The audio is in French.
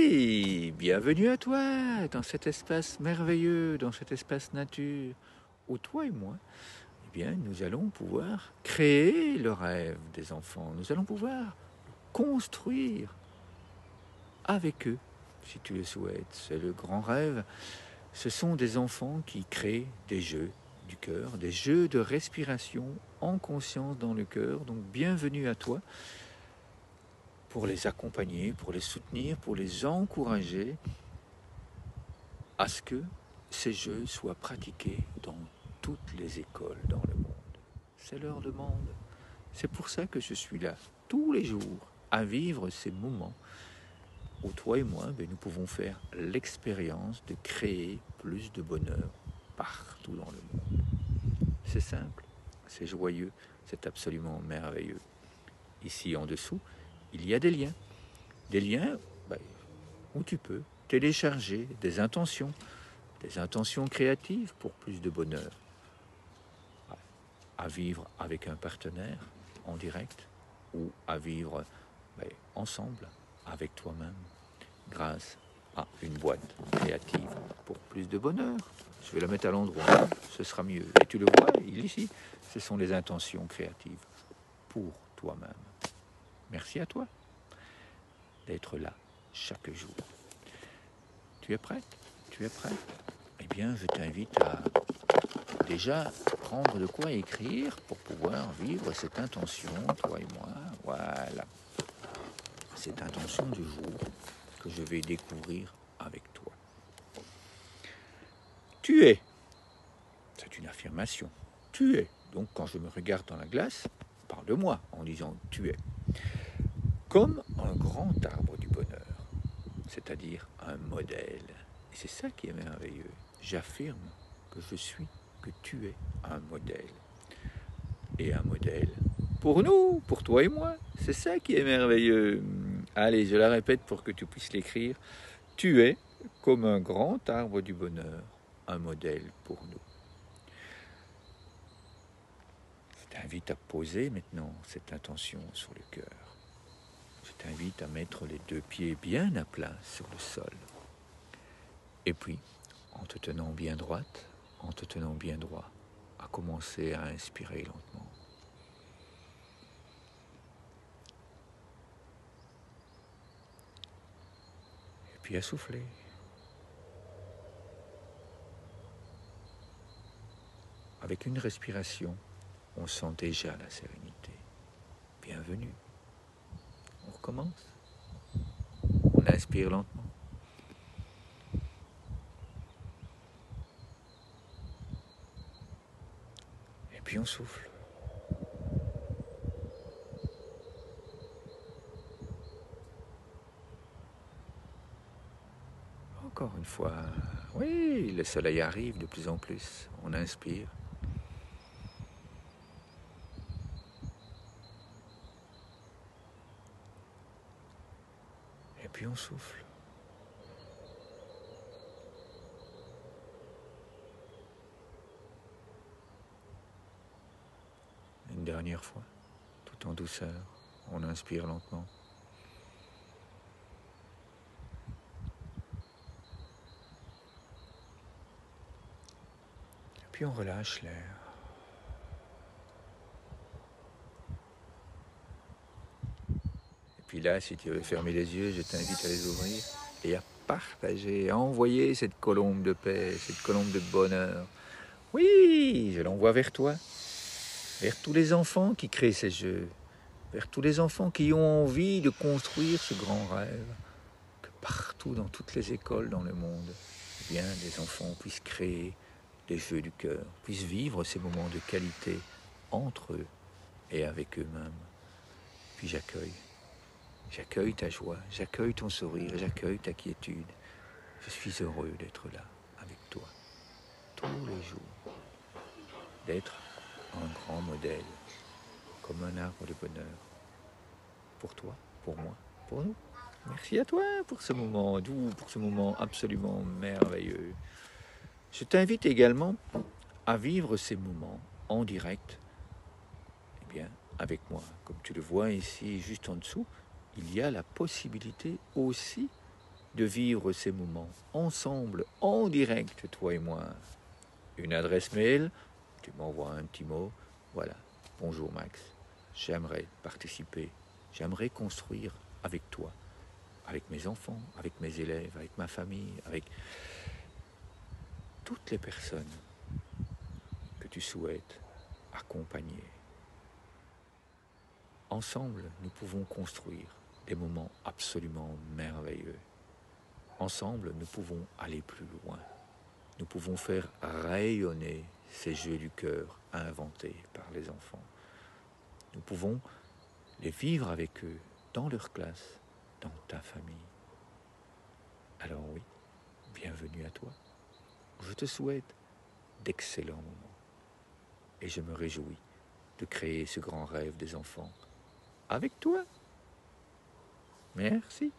Oui, bienvenue à toi dans cet espace merveilleux, dans cet espace nature, où toi et moi, eh bien, nous allons pouvoir créer le rêve des enfants. Nous allons pouvoir construire avec eux, si tu le souhaites. C'est le grand rêve. Ce sont des enfants qui créent des jeux du cœur, des jeux de respiration en conscience dans le cœur. Donc, bienvenue à toi pour les accompagner, pour les soutenir, pour les encourager à ce que ces jeux soient pratiqués dans toutes les écoles dans le monde. C'est leur demande. C'est pour ça que je suis là tous les jours à vivre ces moments où toi et moi, nous pouvons faire l'expérience de créer plus de bonheur partout dans le monde. C'est simple, c'est joyeux, c'est absolument merveilleux. Ici en dessous, il y a des liens. Des liens où tu peux télécharger des intentions créatives pour plus de bonheur, à vivre avec un partenaire en direct ou à vivre ensemble avec toi-même grâce à une boîte créative pour plus de bonheur. Je vais la mettre à l'endroit, ce sera mieux. Et tu le vois, il est ici. Ce sont les intentions créatives pour toi-même. Merci à toi d'être là chaque jour. Tu es prête? Tu es prêt? Eh bien, je t'invite à déjà prendre de quoi écrire pour pouvoir vivre cette intention, toi et moi. Voilà. Cette intention du jour que je vais découvrir avec toi. Tu es. C'est une affirmation. Tu es. Donc, quand je me regarde dans la glace, parle de moi en disant tu es. Comme un grand arbre du bonheur, c'est-à-dire un modèle. Et c'est ça qui est merveilleux. J'affirme que je suis, que tu es un modèle. Et un modèle pour nous, pour toi et moi. C'est ça qui est merveilleux. Allez, je la répète pour que tu puisses l'écrire. Tu es comme un grand arbre du bonheur, un modèle pour nous. Je t'invite à poser maintenant cette intention sur le cœur. Je t'invite à mettre les deux pieds bien à plat sur le sol. Et puis, en te tenant bien droite, en te tenant bien droit, à commencer à inspirer lentement. Et puis à souffler. Avec une respiration, on sent déjà la sérénité. Bienvenue. On recommence. On inspire lentement. Et puis on souffle. Encore une fois. Oui, le soleil arrive de plus en plus. On inspire. Et puis on souffle. Une dernière fois, tout en douceur, on inspire lentement. Et puis on relâche l'air. Et puis là, si tu veux fermer les yeux, je t'invite à les ouvrir et à partager, à envoyer cette colombe de paix, cette colombe de bonheur. Oui, je l'envoie vers toi, vers tous les enfants qui créent ces jeux, vers tous les enfants qui ont envie de construire ce grand rêve, que partout dans toutes les écoles dans le monde, eh bien, les enfants puissent créer des jeux du cœur, puissent vivre ces moments de qualité entre eux et avec eux-mêmes. Puis j'accueille ta joie, j'accueille ton sourire, j'accueille ta quiétude. Je suis heureux d'être là avec toi tous les jours, d'être un grand modèle, comme un arbre de bonheur, pour toi, pour moi, pour nous. Merci à toi pour ce moment doux, pour ce moment absolument merveilleux. Je t'invite également à vivre ces moments en direct, eh bien, avec moi. Comme tu le vois ici, juste en dessous, il y a la possibilité aussi de vivre ces moments ensemble, en direct, toi et moi. Une adresse mail, tu m'envoies un petit mot, voilà. Bonjour Max, j'aimerais participer, j'aimerais construire avec toi, avec mes enfants, avec mes élèves, avec ma famille, avec toutes les personnes que tu souhaites accompagner. Ensemble, nous pouvons construire des moments absolument merveilleux. Ensemble, nous pouvons aller plus loin. Nous pouvons faire rayonner ces jeux du cœur inventés par les enfants. Nous pouvons les vivre avec eux, dans leur classe, dans ta famille. Alors oui, bienvenue à toi. Je te souhaite d'excellents moments. Et je me réjouis de créer ce grand rêve des enfants avec toi. Merci.